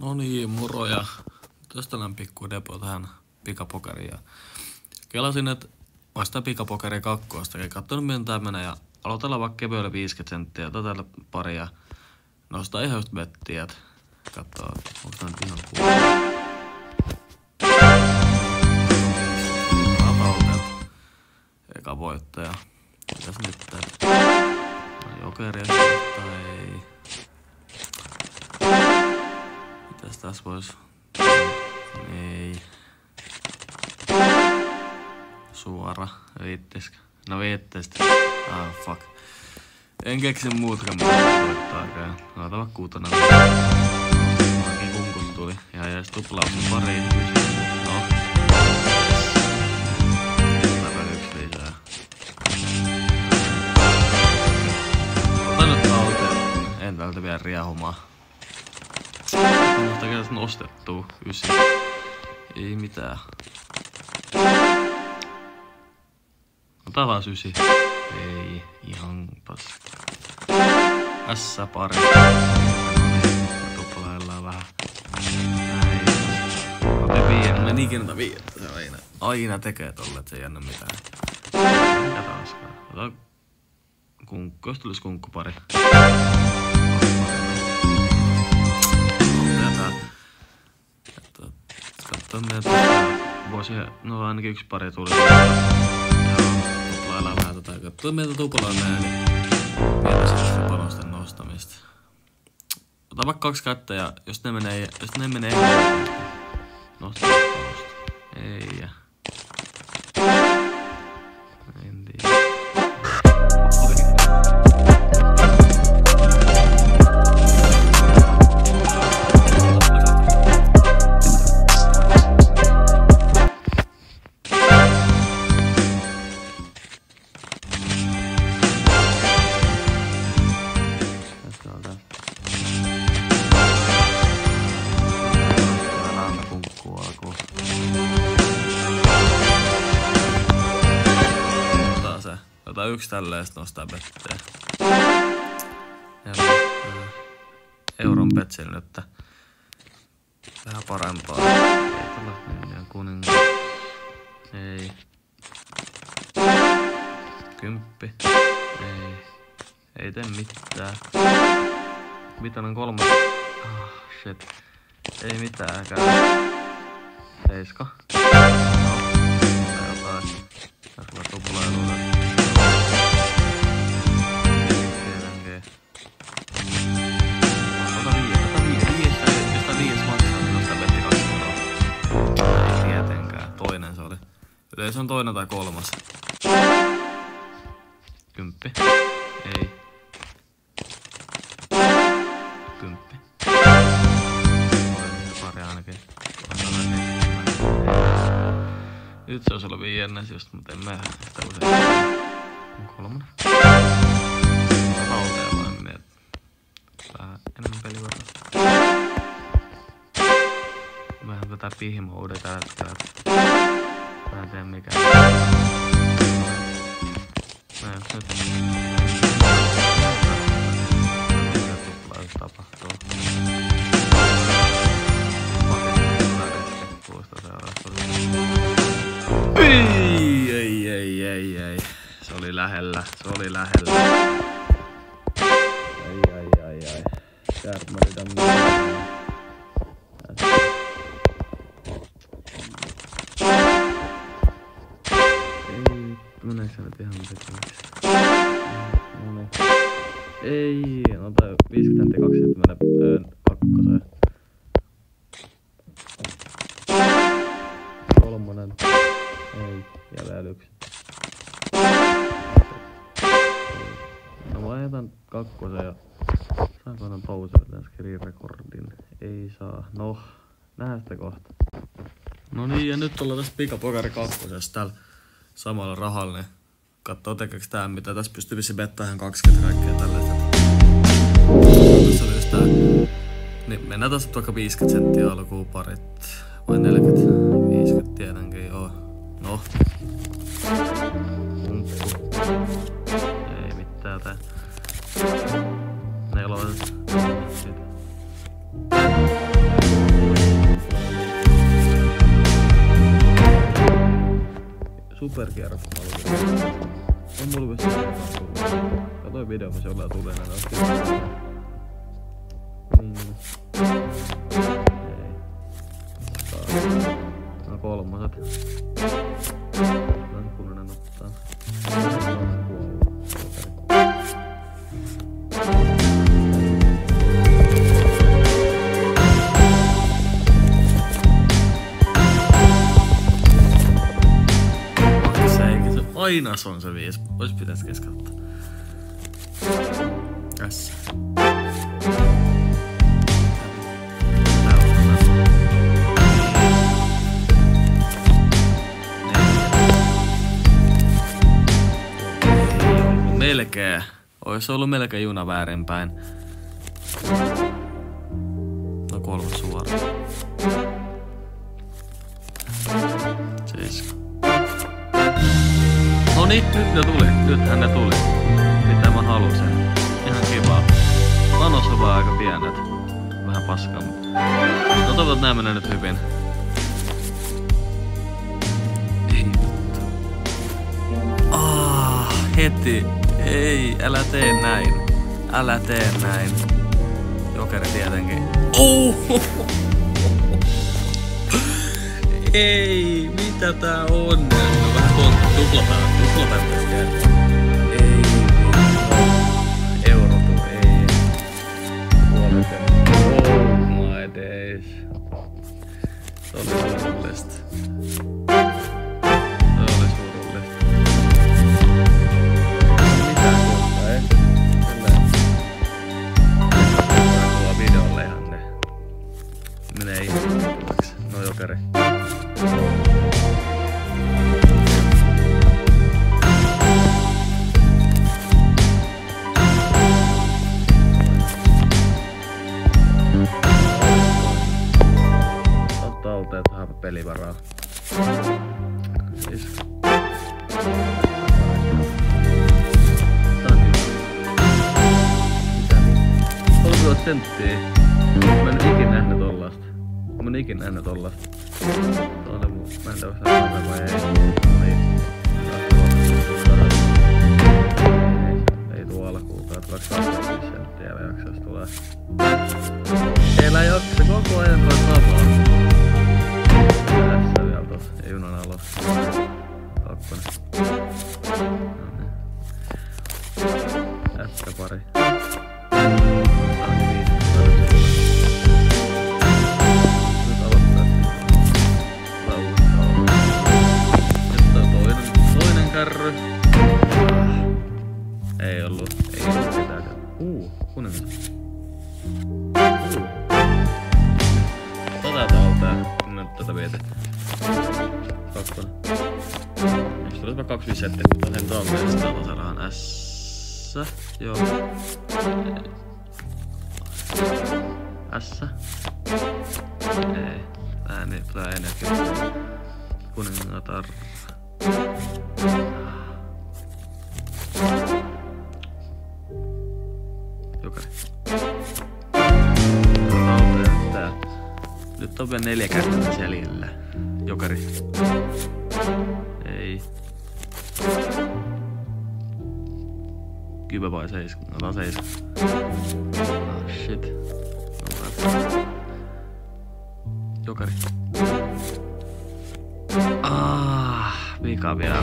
No niin, moro ja tästä pikku depo tähän pikapokeriin. Ja kelasin, että vasta pikapokeri 2. Ja katsonut miten tää menee ja aloitellaan vaikka kevyellä 50 senttiä. Tätä pari ja nostaa ihan just bettiä, et kattoo, onko tää nyt ihan kuuluu. Rapautet. Eka voittaja. Mitäs nyt tää? Jokeria tai... Mitäs tässä vois? Ei. Suora. Viittiskö? No viittiskö? Fuck. En keksi muutakaan mitä voittaakaan. Ota vaikka 6. Mäkin kunkut tuli. Ja edes tuplaa pariin. No. Tarvitsen 1 lisää. Ota nyt talteen. En täältä vielä riehumaa. Mutta kertaa nostettuu 9. Ei mitään. Ota vaan 9. Ei, ihan paska. Ässä pari. Tuplaillaan vähän. Näin. Ote 5. Mä en ikinä 5. Se aina tekee tolle, et se ei anna mitään. Mikä taaskaan? Ota kunkku, jos tulis kunkkupari. Katsotaan meidän voisi, no ainakin 1 pari tuli. Joo, tuplaillaan vähän tätä. Katsotaan meiltä tuplaillaan nää, niin mietin sitten panosten nostamista. Ota vaikka 2 kättä ja jos ne menee nostaa panosta. Ei ja. En tiedä. Ota 1 tälleen ja sit nostaa betteä. Euron betseli nyt. Vähän parempaa. Ei tulla niin kuningas. Ei. 10. Ei. Ei tee mitään. 5 3. Shit. Ei mitäänkään. 7. No. Jotain. Tässä on tuplailuilla. Ota 5 maksaa, niin nostaa betti 2 euroa. Ei tietenkään. Toinen se oli. Yleensä on 2. tai 3. 10. Ei. 10. Oli pari ainakin. Nyt se olisi ollut 5. just, mutta en mä sitä usein. 3. Talteen vaan miet. Vähän enemmän pelivaraa. Vähän tätä pihmoude tällä hetkellä. Mä en tiedä mikä. Näin nyt. Mitä tuplaa tapahtuu. Puista seuraasta. Ei. Se oli lähellä. Ai. Kärmäri tämmöinen. Ei, meneekö se nyt ihan pitkäksi? Noniin. Ei, ota 52 että menee 2. 3. Ei, jäljellä 1. No mä jätän 2 ja saanko annan pausella tämän screen recordin? Ei saa. No, nähdään sitä kohta. No niin, ja nyt ollaan tässä pikapokeri 2. täällä samalla rahalla. Niin kattoo tekeekö tää mitä. Tässä pystyy vissiin bettää ihan 20 kaikkea tällaista. Tässä oli just tää. Niin mennään tässä vaikka 50 senttiä alkuun parit. Vai 40? 50 tietenkin joo. No. Ei mitään tää. 4. superkierros, kun mä luin. On mulla myös tullut. Katoin video, missä ollaan tulee näin. Niin. Ei. No kolmoset. Tän punainen ottaa. Aina se on se 5. Ois pitäis keskauttaa. Tässä. Melkein. Ois ollut melkein juna väärinpäin. No 3 suoraan. 7. Noniin, nyt ne tuli. Nythän ne tuli. Mitä mä halusin. Ihan kivaa. Panos on vaan aika pienet. Vähän paskaa, mutta... No toivotaan, nää menee nyt hyvin. Ei. Heti. Ei, älä tee näin. Älä tee näin. Jokeri tietenkin. Ei, mitä tää on? Vähän tuplataan tästä. Ei, eurotu, ei. Puoliten. Oh my days. Se oli surullista. Mitään kohtaa, ei? Kova videolle ihan ne. Menee ihan tullaksi. No jokeri. Talteet vähän pelivaraa. Siis. Mitä niin? 30 senttiä. Mä en ikin nähnyt tollasta. Tuolle muu. Mä en tiedä saada vai ei. Ei tuolla kuukaat. 25 senttiä vai jaksas tulee. Eilä jaksa koko ajan vaan samaa. Tässä vielä tossa. Ja junan alo. 2. Noniin. Tässä pari. Kärry. Ei ollut mitään. Kuningas. Otetaan tää. Nyt tätä vieti. 2. Eikö tulisi vaan 25 senttiä? Sen talteen sitä tasarahan S. Joo. S. Ei. Ääni tulee energia. Kuningatar. Jokeri. Nyt on vielä 4 kärpästä jäljellä. Jokeri. Ei. 10 vai 7? Otan 7. Shit. Jokeri. Vika vielä.